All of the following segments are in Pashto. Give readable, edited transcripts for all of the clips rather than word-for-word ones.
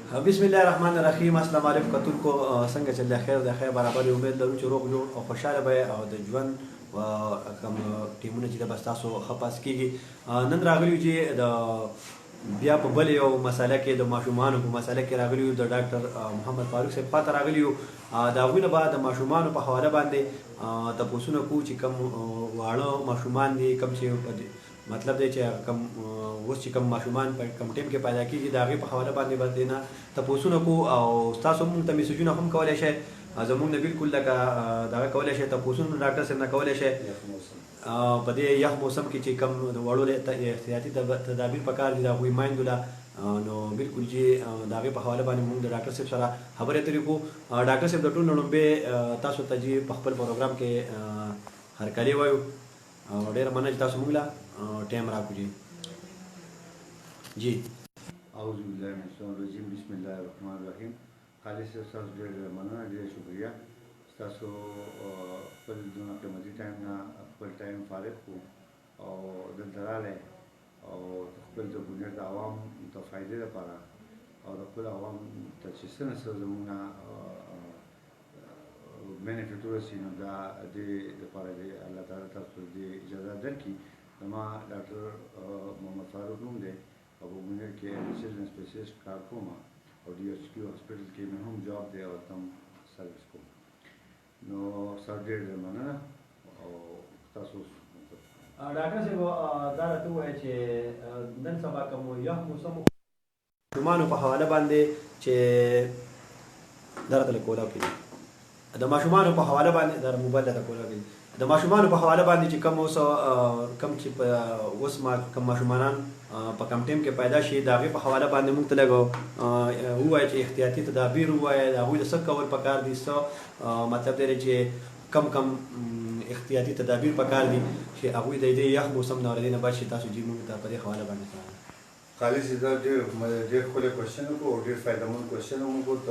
بسم الله الرحمن الرحیم. السلام علیکم کتونکو، څنګه چې د خیر د خیر برابر امید لرو چې روغ جوړ او خوشاله به او د ژوند کوم ټیمونه چې د بس تاسو ښه پاس کېږي. نن راغلي یو چې د بیا په بل یو مسله کې د ماشومانو په مسله کې راغلي یو د ډاکټر محمد فاروق صاحب خواته راغلي یو. د هغوی نه بعد د ماشومانو په حواله باندې تپوسونه کوو چې کوم واړه ماشومان دي، کوم چې مطلب دی چې کوم اوس چې کوم ماشومان په کوم ټیم کې پیدا کېږي د هغې په حواله باندې نه تپوسونه کوو او ستاسو موږ ته میسجونه هم کولی شئ. زموږ نه بلکل لکه دغه کولی شئ تپوسونه ډاکټر صاحب نه کولی شئ په دې یخ موسم کې چې کوم د وړو احتیاطي تدابیر پکار دي د هغوی میندو له نو بلکل چې د هغې په حواله باندې موږ د ډاکټر صاحب سره خبرې اترې کوو. ډاکټر صاحب د ټول نه لومړی تاسو ته چې په خپل پروګرام کې هرکلی وایو او ډېره مننه چې تاسو موږ له ټایم راکړو. جی اعوذ بالله من الشیطان الرجیم. بسم الله الرحمن الرحیم. خالص تاسو ډېر مننه، ډېر شکریه تاسو خپل دونه قیمتي ټایم نه خپل ټایم فارغ کړو او دلته راغلی او خپل د بنیاد د عوام ته فایدې لپاره او د خپل عوام ته چې څه نه څه زموږ نه بینیفټ ورسي نو دا دې لپاره دی الله تعالی تاسو دې اجازه درکړي. زما ډاکټر محمد فاروق نوم دی او په بنیاد کې چلډرن سپیشلیسټ کار کوم او ډي ایچ کیو هاسپټل کې مې هم جاب دی او تم سروس کوم. نو سر ډېر مننه او تاسو ډاکټر صاحب دا راته ووایه چې نن سبا کوم یخ موسم ماشومانو په حواله باندې چې دا راته لږ کولاو کېږي د ماشومانو په حواله باندې دا موبایل راته کولاو کېږي د ماشومانو په حواله باندې چې کوم اوس کوم چې په اوس کوم ماشومان په کم ټیم کې پیدا شي د هغې په حواله باندې موږ ته لږ ووایه چې احتیاطي تدابیر ووایه د هغوی د څه کول پکار دي، څه مطلب دی چې کم کم احتیاطي تدابیر پکار دي چې هغوی د دې یخ موسم نه ورځې نه بچ شي. تاسو جی موږ ته په دې حواله باندې خالص دا ډېر ښکلی کوېشن وکړو او ډېر فایدهمند کوېشن هم وکړو. د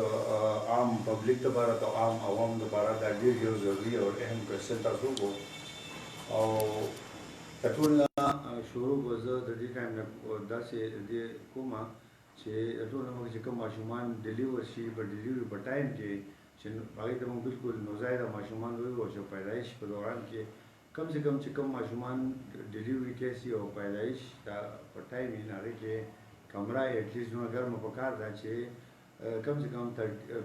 عام پبلیک لپاره د عام عوام لپاره دا ډېر یو ضروري او اهم کوېشن تاسو وکړو او د ټول نه شروع به زه د دې ټایم نه داسې دې کوم چې د ټول نه مخکې چې کوم ماشومان ډلیور شي په ډلیوري په ټایم کې چې هغې ته موږ بلکل نوزایده ماشومان وایو او چې پیدایش په دوران کې کم سے کم چې کوم ماشومان ډلیوري کیسي او پیدایش په ټایم یې هغې کې کمره ایټلیسټ دونه ګرمه پکار ده چې کم سے کم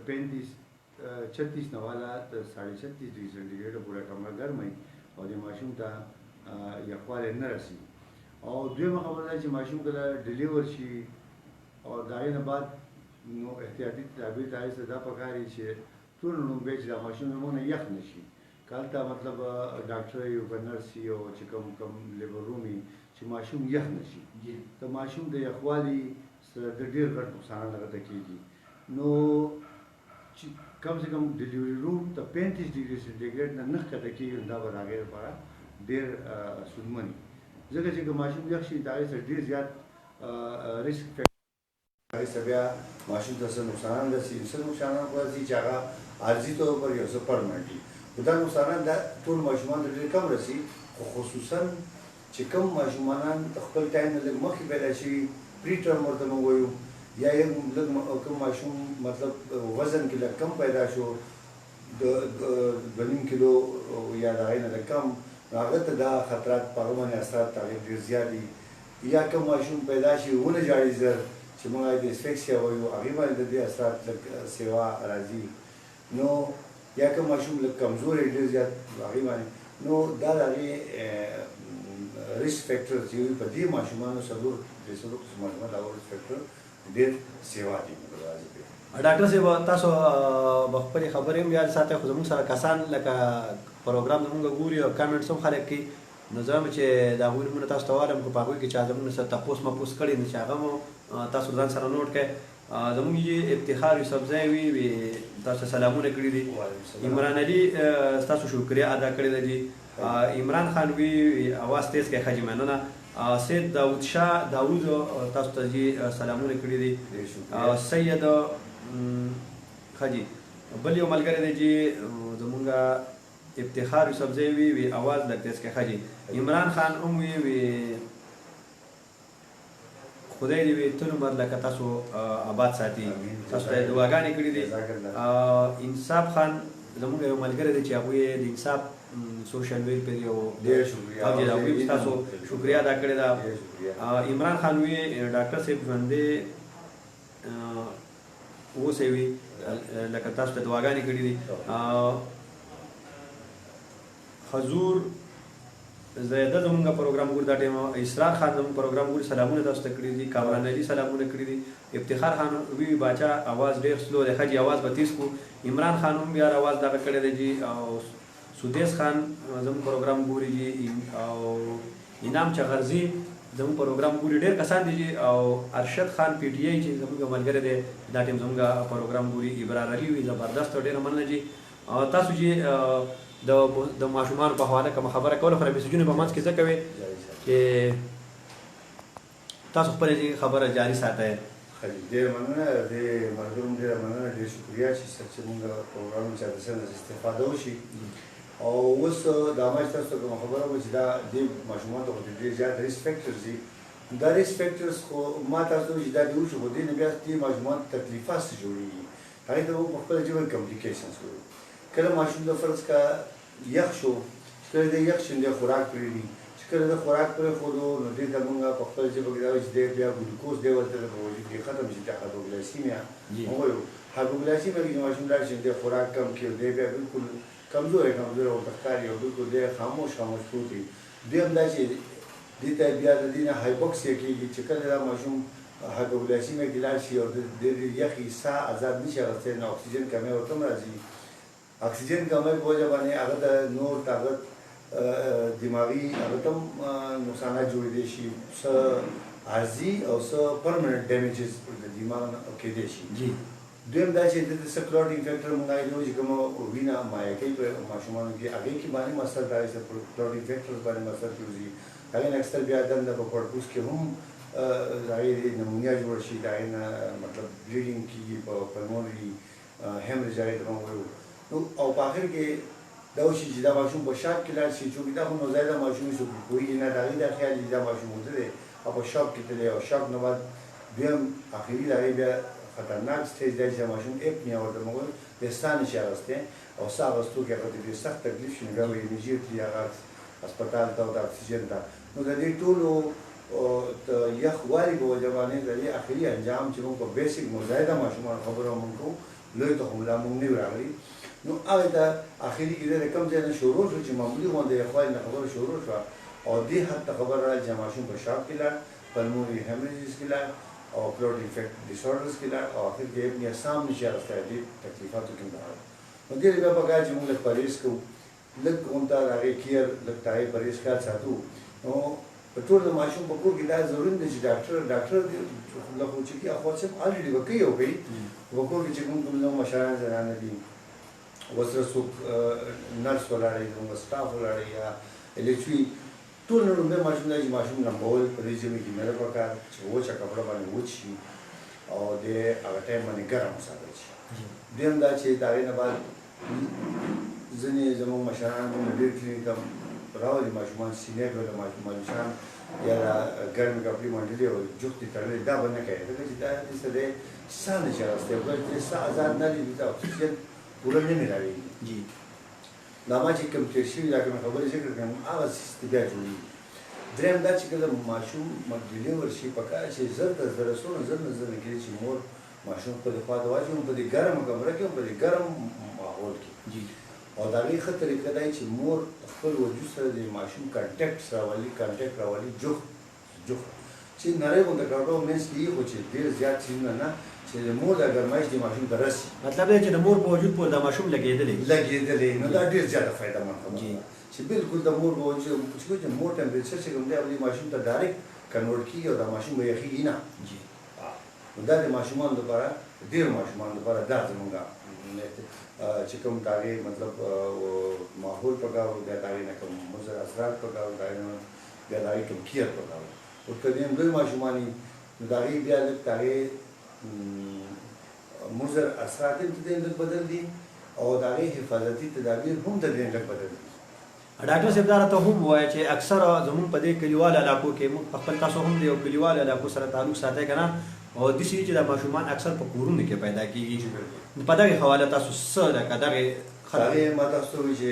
36 نه والا تر 36.5 ډګري سنټیګریډه پورې کمره ګرمه وي او د ماشوم ته یخوالی نه رسي. او دویمه خبره ده چې ماشوم کله ډلیور شي او د هغې نه بعد نو احتیاطي تدابیر د هغې سره دا پکار وي چې ټول لومړی چې دا ماشوم زموږ نه یخ نه شي. کالته مطلب ډاکټر یو که نرس یو چې کوم لیبر روم وي چې ماشوم یخ نه شي د ماشوم د یخوالي سره د ډېر غټ نقصانات هغه ته کېږي. نو چې کم سے کم ډلیوري روم ته 35 ډګري سنټیګریډ نه ښکته کېږي دا به د هغې لپاره ډېر ستونزمن وي ځکه چې که ماشوم یخ شي د هغې سره ډېر زیات ریسک هغې سره بیا ماشوم ته څه نقصانات رسي، څه نقصانات رسي چې هغه عارضي طور پر یو څه پرمنټ وي. دا نقصانات دا ټول ماشومان ته ډېر کم رسي خو خصوصا چې کوم ماشومان خپل ټایم نه لږ مخکې پیدا شوي پري ټرم ورته موږ وایو یا لږ کوم ماشوم مطلب وزن کې لږ کم پیدا شو د 2.5 کیلو یا د هغې نه لږ کم نو هغه ته دا خطرات په هغه باندې اثرات هغې ډېر زیات دي. یا کوم ماشوم پیدا شي ونه جاړي زر چې موږ هغې د اسفیکسیا وایو هغې باندې د دې اثرات لږ سیوا راځي. نو یا کوم ماشوم لږ کمزوری ډېر زیات هغې باندې نو دا د هغې ریسک فیکټر چې وي په دې ماشومانو څلور قسمه ماشومان دا ریسک فیکټر ډېر سیوا دي. ډاکټر صاحب تاسو به خپلې خبرې هم یاد ساتئ خو زموږ سره کسان لکه پروګرام زموږ ګوري او کامنټس هم خلک کوي نو زه هم چې د هغوی نومونه تاسو ته وایم خو په هغوی کې چا زموږ سره تپوس مپوس کړي نو چې هغه مو تاسو ځان سره نوټ کړئ. زموږ یې افتخار یوسفزی وي تاسو سلامونه کړي دي. عمران علي ستاسو شکریه ادا کړې ده جی. عمران خان وي اواز تیز کړئ ښه جي مننه. سید داود شاه داود تاسو ته جی سلامونه کړي دي. سید ښه جي بل یو ملګری دی جی زمونږ افتخار یوسفزی وي اواز لږ تیز کړئ ښه جي. عمران خان هم وي خدای دې وي تل عمر لکه تاسو آباد ساتي امين. تاسو ته دعاګانې کړي دي جزاک الله. انصاف خان زموږ یو ملګری دی چې هغوی د انصاف سوشل ویلفیر یو ډېر شکریه. هغې د هغوی تاسو شکریه ادا کړې ده ډېر شکریه. عمران خان وی ډاکټر صاحب ژوندی اوسئ وي لکه تاسو ته دعاګانې کړي دي حضور زیاده زمونږ پروګرام ګور دا ټایم اسرار خان زمونږ پروګرام ګور سلامونه تاسو ته کړي دي کامران علي سلامونه کړي دي افتخار خان وی باچا आवाज ډېر سلو دی ښه جي आवाज به تیز کو عمران خان هم بیا आवाज دغه کړی دی جی او سودیس خان زموږ پروګرام ګوري جی او انعام چغرزي زموږ پروګرام ګوري ډېر کسان دي جی او ارشد خان پی ټی آی چې زموږ ملګری دی دا ټایم زموږ پروګرام ګوري ابرار علي وی زبردست ډېره مننه جی تاسو جی د ماشومانو په حواله کومه خبره کوله خو میسجونه په منځ کې ځکه کوئ چې تاسو خپله خبره جاري ساتئ ډېر مننه د ملګرو ډېره مننه ډېر شکریه چې زموږ پروګرام چې د څه استفاده وشي او اوس دا ما چې تاسو ته کومه خبره وکړه چې دا د ماشومانو ته ډېر زیات ریسک فیکټرز دي دا ریسک فیکټرز خو ما تاسو ته چې دا دي وشو خو دې نه بیا دې ماشومانو تکلیفات څه جوړېږي هغې ته به په خپله ژبه کمپلیکیشنز وایو کله ماشوم د فرض کا یخ شو چې کله د یخ شونډې خوراک پرېږدي چې کله د خوراک پرېښودو نو دې ته مونږ په خپله ژبه کې دا وایو چې دی بیا ګلوکوز دی ورته په وجود کې ختم شي چې هایپوګلایسیمیا موږ وایو هایپوګلایسیمیا کې چې ماشوم لاړ شي د خوراک کم کړي دی بیا بالکل کمزور ورته ښکاري او بالکل دی خاموش پروت وي دویم دا چې دې ته بیا د دې نه هایپوکسیا کېږي چې کله دا ماشوم هایپوګلایسیمیا کې لاړ شي او د یخې ساه آزاد نه شي اخیستی نو اکسیجن کمی ورته هم راځي اکسیجن کمی په وجه باندې هغه د نور طاقت دماغي هغه ته هم نقصانات جوړېدی شي څه عارضي او څه پرمننټ ډیمیجز د دماغ نه کېدی شي دویم دا چې دلته څه کلوټینګ فیکټر مونږ وایو چې کومه وینه مایع کوي په ماشومانو کې هغې کې باندې مثر دا چې کلوټینګ فیکټرز باندې مثر کېږي هغې نه اکثر بیا دنده په پړپوس کې هم هغې نمونیا جوړ شي د هغې نه مطلب بلیډینګ کېږي په پلمونري هیمریج هغې ته موږ وایو نو او په آخر کې دا وشي چې دا ماشوم په شاک کې لاړ شي چونکې دا خو نوزایده ماشوم څوک پوهېږي نه د هغې دا خیال چې دا ماشوم ورته دی او په شاک کې تللی او شاک نه بعد دویم آخري د هغې بیا خطرناک سټیج دی چې ماشوم اپنیا ورته موږ د ساه نشي اخیستی او ساه اخیستو کې هغه ته ډېر سخت تکلیف شي نو بیا به امیجیټلي هغه هسپتال ته او د اکسیجن ته نو د دې ټولو یخ والي په وجه باندې د دې اخري انجام چې موږ په بیسیک مزایده ماشومانو خبره موږ کوو لوی ته خو لا موږ نه یو راغلي نو هغې ته اخري کې د کوم ځای نه شروع شو چې معمولي غوندې یخوالي نه خبره شروع شوه او دې حد ته خبره راغله چې ماشوم په شاک کې لاړ پلمونري هیمریجز کې لاړ او کلوټینګ ډیسارډرز کې لاړ او اخر کې اپنیا سام نشي اخیستی دې تکلیفاتو کې راغله نو دې بیا پکار چې موږ لږ پرهیز کوو لږ غونته د هغې کیر لږ د هغې پرهیز خیال ساتو نو په ټول د ماشوم په کور کې دا ضروري دی چې ډاکټر له خو چې اخوا صاحب الریډي به کوي او کوي په کور کې چې کوم زموږ مشران زنانه دي ورسره څوک نرس ولاړی زموږ سټاف ولاړی یا الچوي ټول نه لومړی ماشوم دی چې ماشوم لمبول په دې ژمي کې نه ده پکار چې وچه کپړه باندې وچ شي او د هغه ټایم باندې ګرم وساتل شي دویم دا چې د هغې نه بعد ځینې زموږ مشران موږ ډېر کلینیک ته راولي ماشومان سینې ډوله ماشومان یا ګرمې کپړې منډلې او جوختې تړلې دا به نه کوي ځکه چې دا دې څه دی ساه نه شي اخیستی بل چې ساه آزاد نه لري د اکسیجن پوره نه میلاوېږي دا ما چې کوم تېر شوي دا کومې خبرې ذکر کړم هغه بیا جوړېږي درېیم دا چې کله ماشوم ډیلیور شي پکار چې زر تر زره څونه زر نه زر نه کېږي چې مور ماشوم خپلې خوا ته واچوي هم په دې ګرمه کمره کې هم په دې ګرم ماحول کې او د هغې ښه طریقه دا چې مور خپل وجود سره د ماشوم کانټیکټ راولي جوخت چې نری غونډه کړو مینس کې خو چې ډېر زیات څیزونه نه چې د مور د ګرمایش د ماشوم ته رسي مطلب دی چې د مور په وجود پورې د ماشوم لګېدلی نو دا ډېر زیاته فایده مند خبره ده چې بالکل د مور په وجود چې مور ټمپریچر چې کوم دی هغه د ماشوم ته ډایرکټ کنورټ کېږي او د ماشوم به یخېږي نه نو دا د ماشومانو لپاره ډېرو ماشومانو لپاره دا زموږ چې کوم د هغې مطلب ماحول پکار و بیا د هغې نه کوم مضر اثرات پکار و د هغې نه بیا د هغې کوم کیر پکار و اوس که دې لوی ماشومان وي نو د هغې بیا لږ د هغې مضر اثرات هم د دې لږ بدل دي او د هغې حفاظتي تدابیر هم د دې لږ بدل دي ډاکټر صاحب دا راته هم ووایه چې اکثره زموږ په دې کلیوالو علاقو کې موږ په خپل تاسو هم د یو کلیوالو علاقو سره تعلق ساتئ که نه او داسې دي چې دا ماشومان اکثر په کورونو کې پیدا کېږي په دغې حواله تاسو څه لکه دغې هغې ما تاسو ته ووایي چې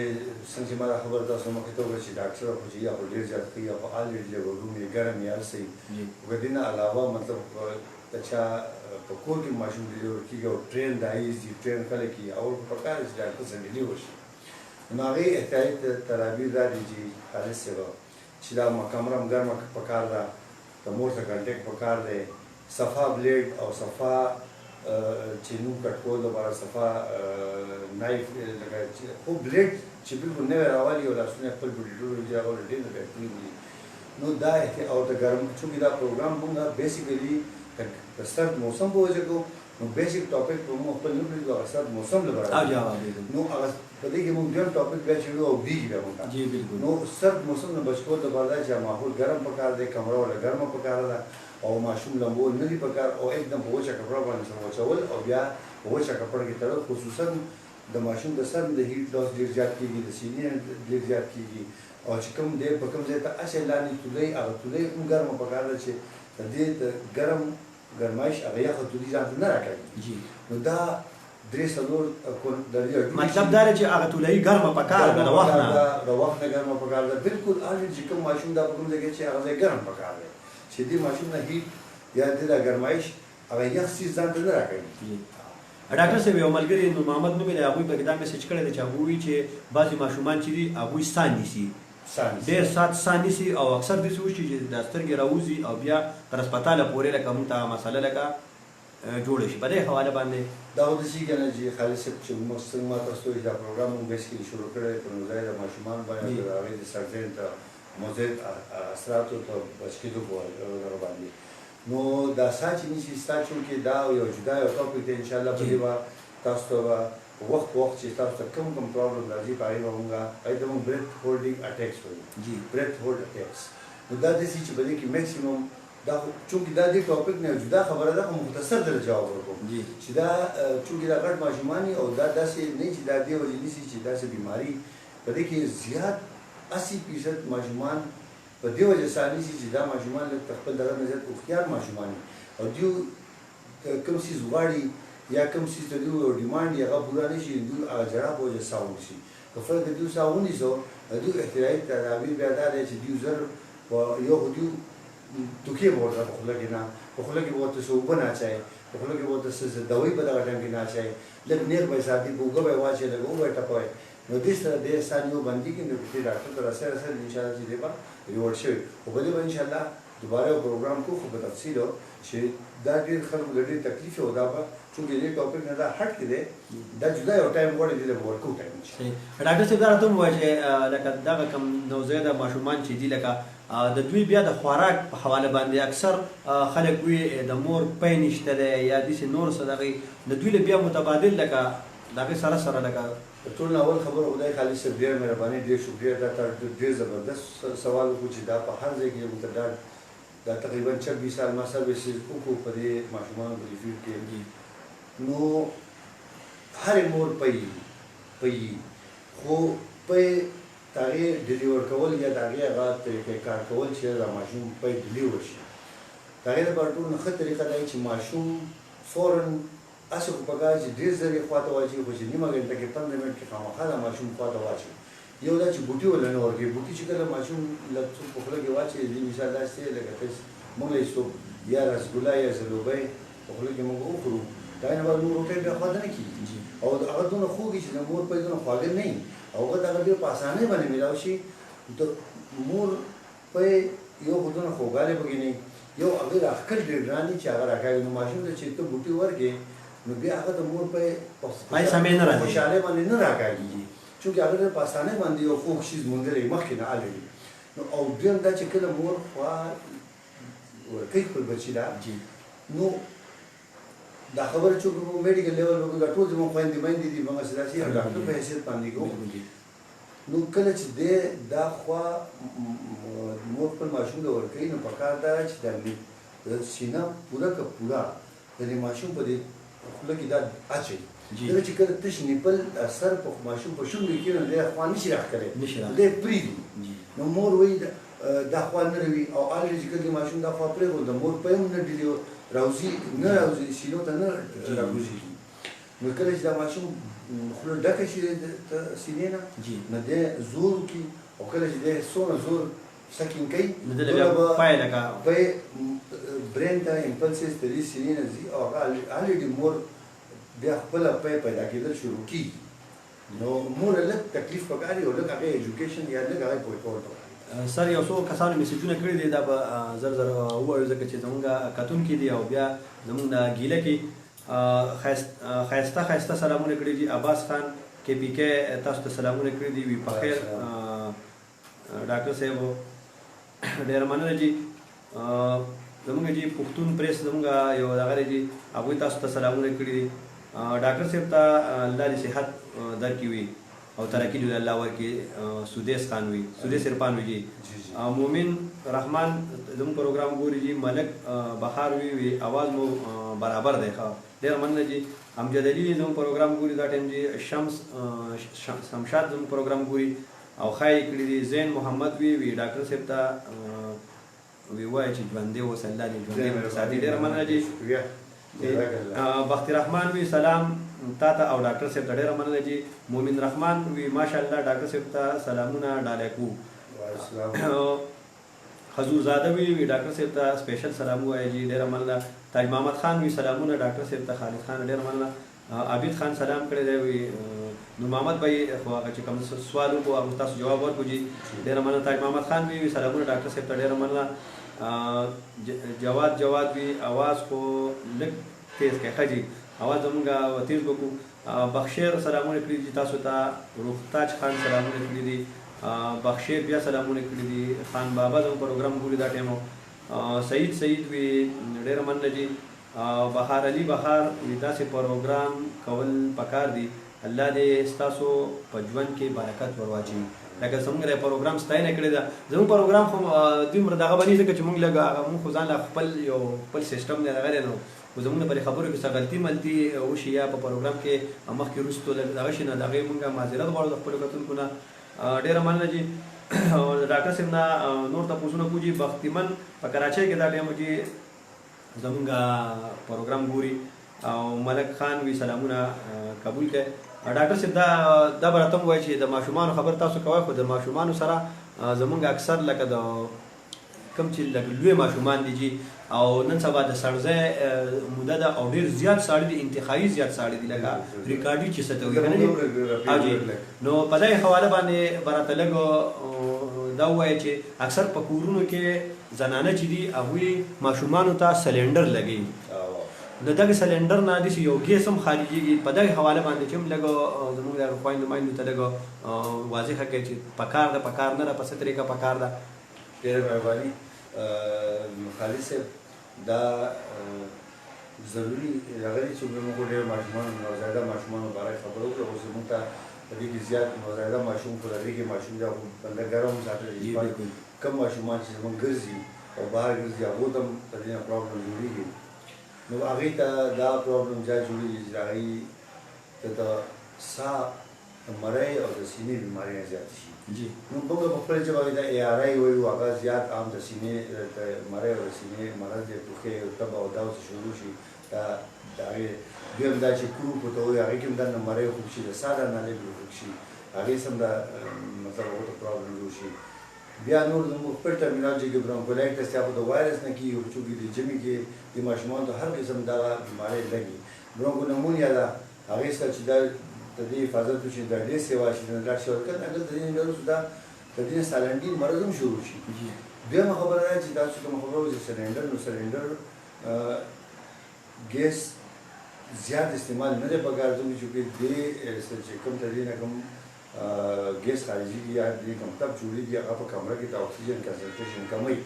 څنګه چې ما دا خبره تاسو مخکې ته وکړه چې ډاکټر خو چې یا خو ډېر زیات ښه یا خو آلریډي لیولونه یې ګرم یا هر څه وي خو د دې نه علاوه مطلب د چا په کور کې ماشوم ډیلیور کېږي او ټرین دایز دي ټرین خلک یي اول خو پکار دی چې ډاکټر څنګه ډیلیور شي نو هغې احتیاطي تدابیر دا دي چې خالص صاحب چې دا کمره هم ګرمه پکار ده د مور ته کنټیکټ پکار دی صفا بلیډ او صفا چې نوم کټ کولو لپاره صفا نایف لکه خو بلیډ چې بلکل نوی راوالي او لاسونه یې خپل ډیلیور دي هغه ډېر بهترین دي نو دا او د ګرم چونکې دا پروګرام مونږ بیسیکلي د سرد موسم په وجه کوو نو بیسیک ټاپک په مونږ خپل نه کړي هغه سرد موسم لپاره نو هغه په دې کې مونږ ډېر ټاپک بیا چېړو او بیږي بیا مونږ نو سرد موسم نه بچ کول لپاره دا چې ماحول ګرم پکار دی کمره ولا ګرمه پکار ده او ماشوم لمبول نه دي پکار او एकदम په وچه کپړه باندې سره وچول او بیا په وچه کپړه کې تړل خصوصا د ماشوم د سر د هیټ لاس ډېر زیات کېږي د سینې ډېر زیات کېږي او چې کوم دی په کوم ځای ته اچې لاندې تولۍ هغه تولۍ هم ګرمه پکار ده چې د دې د ګرم ګرمایش هغه یخه تولۍ ځان ته نه راکوي نو دا درې څلور مطلب دا دی چې هغه تولۍ ګرمه پکار ده د وخت نه د وخت نه ګرمه پکار ده بلکل آلریډي چې کوم ماشوم دا په کوم ځای کې چې هغه ځای ګرم پکار دی چې دې ماشوم نه هیټ یا دې دا ګرمایش هغه یخ څیز ځان ته نه راکوي ډاکټر صاحب یو ملګري نور محمد نومې دی هغوی پکې دا میسج کړی دی چې هغوی وایي چې بعضې ماشومان چې دي هغوی ساه نیسي ډېر ساعت ساه نیسي او اکثر داسې وشي چې د سترګې راوځي او بیا تر هسپتاله پورې لکه مونږ ته مسله لکه جوړه شي په دې حواله باندې دا خو داسې که نه چې خالد صاحب چې موږ څنګه ما تاسو ته دا پروګرام مونږ بیسیکلي شروع کړی په نوځای د ماشومانو باندې د هغې د سرطان ته مضر اثراتو ته بچ کېدو په باندې نو دا ساه چې نیسي ستا چونکې دا یو جدا یو ټاپک دی انشاءالله په دې به تاسو ته به وخت په وخت چې تاسو ته کوم کوم پرابلم راځي په هغې به مونږ هغې ته مونږ برېث هولډینګ اټیکس وایو برېث هولډ اټیکس نو دا داسې چې په دې کې میکسیمم دا چونکې دا دې ټاپک نه جدا خبره ده خو مختصر در جواب ورکوم چې دا چونکې دا غټ ماشومان او دا داسې نه چې دا دې وجې نیسي چې داسې بیماري په دې کې زیات 80% ماشومان په دې وجه ساه نیسي چې دا ماشومان لږ خپل دغه نه زیات هوښیار ماشومان او دوی کوم څیز غواړي یا کوم څیز ته دوی یو ډیمانډ یې هغه پوره نه شي دوی هغه جړه په وجه ساه ونیسي که فرض د دوی ساه ونیسو دوی احتیاطي تدابیر بیا دا دی چې دوی زر یو خو دوی توکې به ورته په خوله کې نه په خوله کې به ورته څه اوبه نه اچوي په خوله کې به ورته څه دوایي په دغه ټایم کې نه اچوي لږ نیغ به یې ساتي په اوږه به یې واچوي لږ اوبه یې ټپوي نو دې سره دې ساه نیول بندي کړي نو دې ډاکټر ته رسېږي انشاءالله چې دې به ریورډ شوي خو په دې به انشاءالله دوباره یو پروګرام کوو خو په تفصیل چې دا ډېر خلکو له ډېر تکلیف او دا به چونکې دې ټاپک نه دا هټ کې دی دا جدا یو ټایم غواړي دې له به ورکو ټایم شي ډاکټر صاحب دا راته هم ووایه چې لکه دغه کوم نوزایده ماشومان چې دي لکه د دوی بیا د خوراک په حواله باندې اکثر خلک وایي د مور پی نشته دی یا داسې نور څه دغې د دوی له بیا متبادل لکه د هغې سره سره لکه ټول نه اول خبره خدای خالد صاحب ډېر مهرباني ډېر شکریه دا تا ډېر زبردست سوال وکړو چې دا په هر ځای کې موږ ته دا تقریبا 26 سال ما سروسز وکړو په دې ماشومانو په دې فیلډ کې نو هرې مور پی خو پی د هغې ډیلیور کول یا د هغې هغه طریقې کار کول چې دا ماشوم پی ډیلیور شي د هغې لپاره ټول نه ښه طریقه دا چې ماشوم فوراً هسې خو پکار چې ډېر زر یې خواته واچوي خو چې نیمه ګنټه کې 15 منټ کې خامخا دا ماشوم خواته واچوي یو دا چې بوټي ولا نه ورکوي بوټي چې کله ماشوم لږ څوک په خوله کې واچوي دې مثال داسې دی لکه ته موږ له څوک یا رسګولا یا زلوبۍ په خوله کې موږ وخورو دا نه به نور روټۍ بیا خواته نه کېږي او هغه دونه خوږي چې د مور پی دونه خواږه نه وي او هغه د هغه ډېر په اسانۍ باندې میلاو شي د مور پی یو خو دونه خوږوالی پکې نه یو هغې راښکل ډېر ګران دي چې هغه راکوي نو ماشوم ته چې ته بوټي ورکړې نو بیا هغه د مور پی خوشحالۍ باندې نه راکاږي چونکې هغه په اسانۍ باندې یو خوږ شیز موندلی مخکې نه الرېډي نو او دویم دا چې کله مور خوا ورکوي خپل بچي ته نو دا خبره چې په میډیکل لیول وکړو دا ټول زموږ خویندې میندې دي موږ هسې داسې یو ډاکټر په حیثیت باندې کوو نو کله چې دی دا خوا مور خپل ماشوم ته ورکوي نو پکار دا چې د سینه پوره که پوره د دې ماشوم په دې خوله کې دا اچوي جی. دغه چې کله تش نیپل سر په ماشوم په شونډو کې کېږي نو دی خوا نشي راښکلی نشي راښکلی. دی پرېږدي جی. نو مور وایي دا خوا نه روي او الرېډي چې کله د ماشوم دا خوا پرېښود د مور پی هم نه ډیلي راوځي نه راوځي سینو ته نه راکوزېږي نو کله چې دا ماشوم خوله ډکه شي د سینې نه جی. نو دی زور وکړي او کله چې دی څومره زور سکینګ کوي نو دله بیا پای لکه پای برین ته امپلسز د دې سینې نه ځي او هغه الرېډي مور بیا خپله پای پیدا کېدل شروع کېږي نو مور لږ تکلیف پکار وي او لږ هغې ایجوکیشن یا لږ هغې پوه کول پکار سر یو څو کسانو میسیجونه کړي دي دا به زر زر ووایو ځکه چې زمونږ کتونکي دي او بیا زمونږ د ګیله کې ښایسته سلامونه کړي دي عباس خان کې پی کې تاسو ته سلامونه کړي دي وي په خیر ډاکټر صاحب ډېره مننه جي زمونږ جي پښتون پریس زمونږ یو دغه دی جي هغوی تاسو ته سلامونه کړي دي ډاکټر صاحب ته الله دې صحت درکړي وي او ترقی دې الله ورکړي سودیس خان وي سودیس عرفان وي جي مومن رحمان زموږ پروګرام ګوري جي ملک بهار وي اواز مو برابر دی ښه ډېره مننه جي امجد علي زموږ پروګرام ګوري دا ټایم جي شمس شمشاد زموږ پروګرام ګوري او ښایي کړي دي زین محمد وي ډاکټر صاحب ته وی وایي چې ژوندی اوسه الله دې ژوندی ساتي ډېره مننه جي بختي رحمان وی سلام تا ته او ډاکټر صاحب ته ډېره مننه جي مومن رحمان وی ماشاءالله ډاکټر صاحب ته سلامونه ډالۍ کوو حضور زاده وی ډاکټر صاحب ته سپیشل سلام وایي جي ډېره مننه تاج محمد خان وی سلامونه ډاکټر صاحب ته خالد خان ډېره مننه عابد خان سلام کړی دی وی نور محمد بھائی خو هغه چې کوم سوال وکړو هغه تاسو جواب ورکړو جي ډېره مننه تاج محمد خان وی سلامونه ډاکټر صاحب ته ډېره مننه جواد وی आवाज کو لږ تیز کړئ ښه جي आवाज زموږ تیز وکړو بخشیر سلامونه کړي دي تاسو ته روختاج خان سلامونه کړي دي بخشیر بیا سلامونه کړي دي خان بابا زموږ پروګرام ګوري دا ټایم سعید وی ډېره مننه جي بهار علي بهار وی داسې پروګرام کول پکار دي الله دې ستاسو په ژوند کې برکت ور واچوي لکه زموږ د پروګرام ستاینه کړې ده زموږ پروګرام خو دومره دغه باندې ځکه چې موږ لږ موږ خو ځان له خپل یو خپل سیسټم دی دغه دی نو خو زموږ په خبرو کې څه غلطي ملتي وشي یا په پروګرام کې مخکې وروستو دغه شي نه د هغې موږ معذرت غواړو د خپلو کتونکو نه ډېره مننه جي ډاکټر صاحب نه نور تپوسونه کوو جي بختمن په کراچۍ کې دا ټایم کې زموږ پروګرام ګوري او ملک خان وی سلامونه قبول کړئ ډاکټر صاحب دا به راته ووایي چې د ماشومانو خبر تاسو کوئ خو د ماشومانو سره زموږ اکثر لکه د کوم چې لکه لوی ماشومان دي جي او نن سبا د سړځای موده ده او ډېر زیات ساړه دي انتهایي زیات ساړه دي لکه ریکارډي چې څه ته وایي نو په دې حواله باندې به راته لږ دا ووایي چې اکثر په کورونو کې زنانه چې دي هغوی ماشومانو ته سلنډر لګوي د دغه سلنډر نه داسې یو ګیس هم خارجېږي په دغه حواله باندې چې هم لږ زموږ د خویندو میندو ته لږ واضحه کړئ چې پکار ده پکار نه ده په څه طریقه پکار ده ډېره مهرباني خالد صاحب دا ضروري راغلی چې موږ ډېر ماشومان نوزایده ماشومانو باره خبره وکړو خو زموږ ته په دې کې زیات نوزایده ماشوم خو د دې کې ماشوم دا بنده ګرم ساتلی کم ماشومان چې زموږ ګرځي او بهر ګرځي هغو ته هم په دې نه پرابلم جوړېږي نو هغې ته دا پرابلم ځای جوړېږي چې هغې ته د ساه د مرۍ او د سینې بیماریاں زیاتې شي نو موږ په خپله ژبه کې د ARI وایو هغه زیات عام د سینې د مرۍ او د سینې مرض دی ټوخی او تبه او دا ورته شروع شي دا د هغې دویم دا چې کروپ ورته وایي هغې کې هم دننه مرۍ خوږ شي د ساه د نالۍ خوږ شي هغې سم د مطلب هغو ته پرابلم جوړ شي بیا نور زموږ خپل ټرمینالوجي کې برونکولایټس یا خو د وایرس نه کېږي چونکې د ژمي کې د ماشومانو ته هر قسم دغه بیمارۍ لګي برونکونمونیا ده هغې سره چې دا د دې حفاظت وشي دا ډېر سیوا شي د ډاکټر صاحب وکړه اګر د دې نه وروسته دا د دې سالنډین مرض هم شروع شي دویمه خبره ده چې تاسو کومه خبره وکړئ سلنډر نو سلنډر ګیس زیات استعمال نه دی پکار ځکه چې دې چې کوم د دې نه کوم ګیس خارجېږي یا دې کوم تپ جوړېږي هغه په کمره کې د اکسیجن کنسنټریشن کموي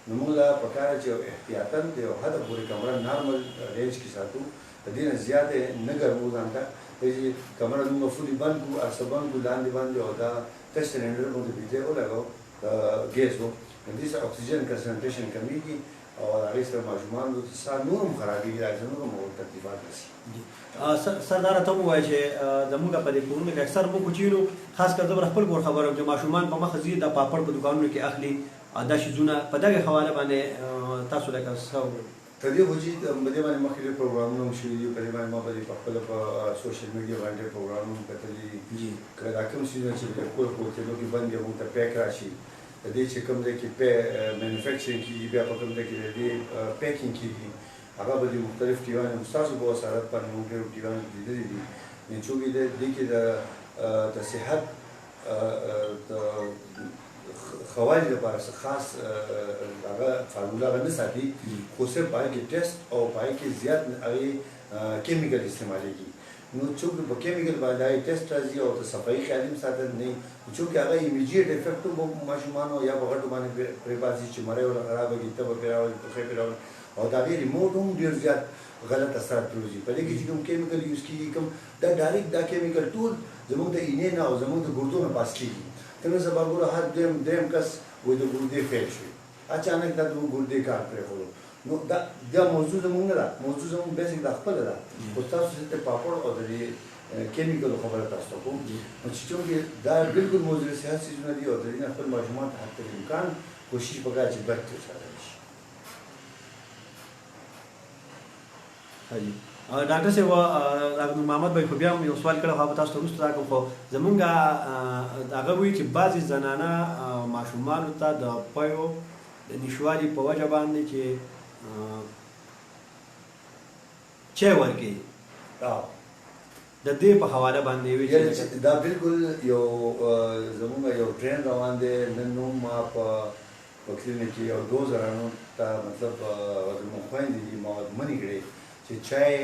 نو موږ لا پکار چې احتیاطاً د یو حده پورې کمره نارمل رینج کې ساتو د دې نه زیاتې نه ګرمو ځان ته چې کمره موږ فولي بند کړو ارسه بند کړو لاندې باندې او دا ټچ سلنډر باندې بجلی ولګو ګیس و نو دې سره اکسیجن کنسنټریشن کمیږي او هغې سره ماشومانو ساه نور هم خرابېږي دا چې نور هم ورته تکلیفات رسي. سردار ته مو وایي چې زموږ په دې کورونو کې اکثر موږ کوچینو خاص کر زه خپل کور خبره چې ماشومان په مخه ځي د پاپړ په دکانونو کې اخلي دا شیزونه په دغه حواله باندې تاسو لکه څه تر دې خو چې په دې باندې مخکې ډېر پروګرامونه هم شوي دي، په دې باندې ما په خپله په سوشل میډیا باندې ډېر پروګرامونه هم کتلي دي. که دا کوم څیزونه چې د کور په هوټلو کې بند دي موږ ته پیک راشي، د دې چې کوم ځای کې مینوفیکچرینګ کېږي، بیا په کوم ځای کې د دې پیکینګ کېږي، هغه به د مختلف ټیوانو ستاسو په وسارت باندې موږ ډېر ټیوانو لیدلي دي. چونکې د دې کې د صحت د ښه والي لپاره څه خاص هغه فارموله هغه نه ساتي، خو صرف په هغې کې ټیسټ او په هغې کې زیات هغې کیمیکل استعمالېږي. نو چونکې په کیمیکل باندې هغې ټیسټ راځي او د صفایي خیال هم ساتل نه وي، چونکې هغه ایمیډیټ افیکټ هم په ماشومانو یا په غټو باندې پرې باسي چې مرۍ ورله خرابه کړي، تبه پرې راولي، پښې پرې راولي، او د هغې ریموټ هم ډېر زیات غلط اثرات پرېوځي. په دې کې چې کوم کیمیکل یوز کېږي کوم دا ډایرکټ دا کیمیکل ټول زموږ د اینې نه او زموږ د ګردو نه پاس کېږي. ته نن سبا ګوره هر درېیم کس وایي د ګردې فیل شوي، اچانک دا د ګردې کار پرېښودو. نو دا موضوع زموږ نه ده، موضوع زموږ بیسیک دا خپله ده، خو تاسو چې پاپړ او د دې کیمیکلو خبره تاسو ته کوم. نو چې چونکې دا بالکل مضر صحت څیزونه دي او د دې نه خپل ماشومان ته حتی امکان کوشش پکار چې بد ترې وساتل شي. ډاکټر صاحب محمد بھائی خو بیا هم یو سوال کړی، هغه تاسو ته وروسته راکړم، خو زمونږ هغه وایي چې بعضې زنانه ماشومانو ته د پیو د نشوالي په وجه باندې چې چای ورکوي، د دې په حواله باندې وایي چې دا بالکل یو زمونږ یو ټرین روان دی. نن نوم ما په کلینیک کې یو 2 زنانو ته مطلب زموږ خویندې دي ما منې کړې چې چای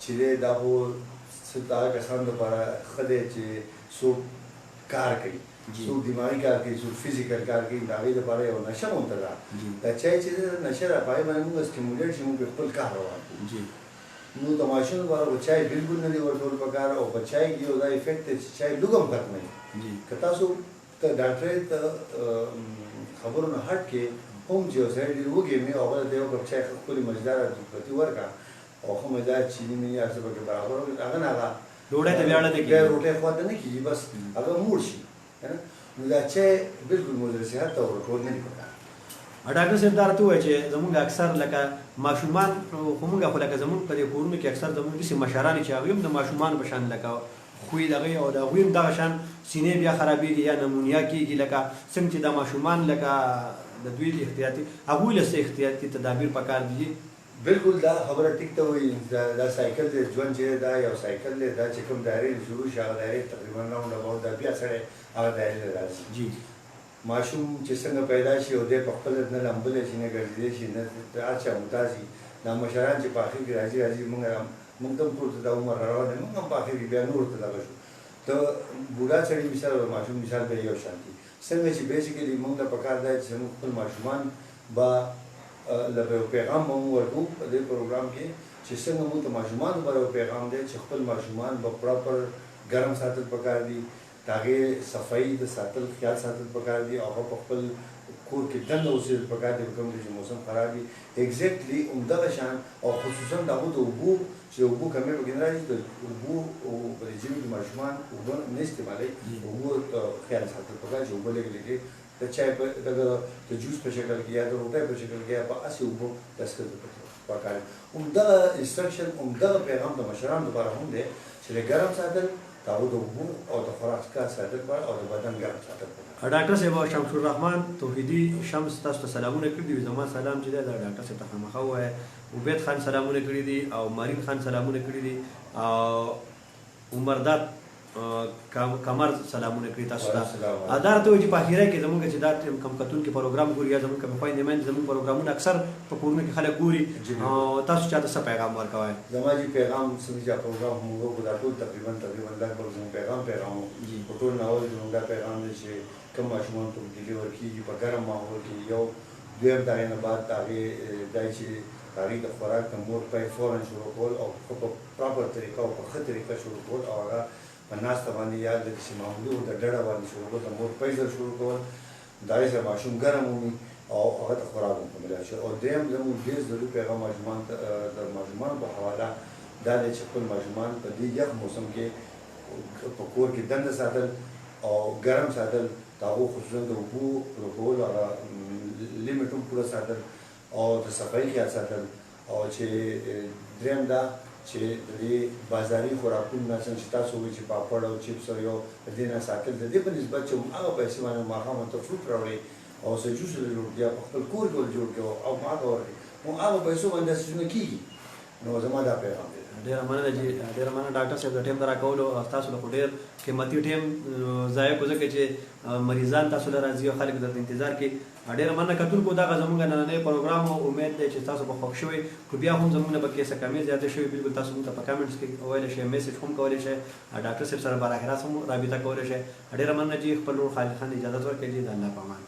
چې دی دا خو هغه کسانو لپاره ښه دی چې څوک کار کوي، څوک دماغي کار کوي، څوک فزیکل کار کوي، د هغې لپاره یو نشه غونته ده. دا چای چې دی نشه ده، په هغې باندې موږ سټیمولیټ شي، موږ خپل کار روان کړو. نو د ماشوم لپاره به چای بالکل نه دی ورکول پکار، او په چای کې یو دا افیکټ دی چې چای لږ هم ختموي. که تاسو ته ډاکټرۍ ته خبرو نه هټ کې هم چې یو سړی ډېر وږی وي او هغه ته یو کپ چای ښکلې مزیداره دودپتي ورکړه او ښه مزیدار چیني میني هر څه پکې برابر وکړي، هغه نه هغه ډوډۍ ته بیا بیا روټۍ خواته نه کېږي، بس هغه موړ شي. نو دا چای بالکل مضر صحت ته ورکول نه دي پکار. ډاکټر صاحب دا راته ووایه چې زمونږ اکثر لکه ماشومان خو موږ خو لکه زمونږ په دې کورونو کې اکثر زمونږ داسې مشران چې هغوی هم د ماشومانو په شان لکه خوی د هغوی او د هغوی هم دغه شان سینې بیا خرابېږي یا نمونیا کېږي، لکه څنګه چې دا ماشومان لکه د دوی احتیاطي هغوی له څه احتیاطي تدابیر پکار دي. بالکل دا خبره ټیک ته وایي. دا سایکل دی، ژوند چې دا یو سایکل دی، دا چې کوم دایرې شروع شي هغه دایرې تقریبا راونډ اباوټ دا بیا سړی هغه دایرې ته راځي. ماشوم چې څنګه پیدا شي او دی په خپله نه لمبلی شي، نه ګرځېدی شي، نه هر چا محتاج شي. دا مشران چې په اخر کې راځي موږ ته هم ټول ته دا عمر را روان دی، موږ هم په اخر کې بیا نور ته دغه شو. ته بوډا سړي مثال او ماشوم مثال به یو شان دي. څنګه چې بیسیکلي موږ ته پکار دی چې موږ خپل ماشومان به لکه یو پیغام به موږ ورکوو په دې پروګرام کې چې څنګه موږ ته ماشومانو لپاره یو پیغام دی چې خپل ماشومان به پراپر ګرم ساتل پکار دي، د هغې صفایي د ساتل خیال ساتل پکار دي، او هغه په خپل کور کې دننه اوسېدل پکار دي په کوم ځای چې موسم خراب وي. ایګزیکټلي همدغه شان او خصوصا د هغو د اوبو چې د اوبو کمۍ پکې نه راځي، د اوبو په دې ژمي کې ماشومان اوبه نه استعمالوي، اوبو خیال ساتل پکار چې اوبه لږې لږې د چای په دغه د جوس په شکل کې یا د روټۍ په شکل کې یا په هسې اوبو دستکول پکار دي. همدغه انسټرکشن همدغه پیغام د مشرانو لپاره هم دی چې د ګرم ساتل، د هغو د اوبو او د خوراک څښاک ساتل پکار او د بدن ګرم ساتل پکار. ډاکټر صاحب شمس الرحمن توحیدي شمس تاسو ته سلامونه کړي دي، زما سلام چې دی دا ډاکټر صاحب ته خامخا ووایه. عبید خان سلامونه کړي دي او مارین خان سلامونه کړي دي او عمرداد کمر سلامونه کړي تاسو ته. دا راته وایي چې په اخره کې زموږ چې دا کم کتونکي پروګرام ګوري یا زموږ کم خویندې میندې زموږ پروګرامونه اکثر په کورونو کې خلک ګوري، تاسو چاته څه پیغام ورکوئ؟ زما چې پیغام څنګه چې پروګرام موږ خو دا ټول تقریبا لږ زموږ پیغام په ټول ناول زموږ دا پیغام دی چې کوم ماشومان ته ډیلیور کېږي په ګرم ماحول کې، یو دویم د هغې نه بعد د هغې دی چې د هغې د خوراک د مور پی فوراً شروع کول او په پراپر طریقه او په ښه طریقه شروع کول، او هغه په ناسته باندې یا د چې معمولي د ډډه باندې شروع کول، د مور پی ځل شروع کول، د هغې سره ماشوم ګرم ومي، او هغه ته خوراک هم ملاو شي. او دریم زموږ ډېر ضروري پیغام ماشومان ته د ماشومانو په حواله دا دی چې خپل ماشومان په دې یخ موسم کې په کور کې دنده ساتل او ګرم ساتل، د هغو خصوصا د اوبو ورکولو هغه لیمټ هم پوره ساتل او د صفایي خیال ساتل. او چې دریم دا چې د دې بازاري خوراکونو نه څنګه چې تاسو وایئ چې پاپړ او چپس او یو د دې نه ساتل، د دې په نسبت چې هغه پیسې باندې ماښام ته فروټ راوړئ او څه جوس جوړ کړي په خپل کور کې جوړ کړي او ماته ورکړي، نو هغه پیسو باندې څه نه کېږي. نو زما دا پیغام دی. ډېره مننه ډېره مننه ډاکټر صاحب د ټیم د راکولو. تاسو له خو ډېر قیمتي ټیم ضایع کړو ځکه چې مریضان تاسو له راځي او خلک درته انتظار کوي. ډېره مننه کتونکو. دغه زموږ نننی پروګرام او امید دی چې تاسو به خوښ شوي. خو بیا هم زموږ نه به کیسه کمې زیاتې شوي، بالکل تاسو موږ ته په کمنټس کې ویلی شئ، میسج هم کولی شئ، ډاکټر صاحب سره براح راست هم رابطه کولی شئ. ډېره مننه چې خپل ورور خالد خان اجازت ورکړئ. د الله په امان.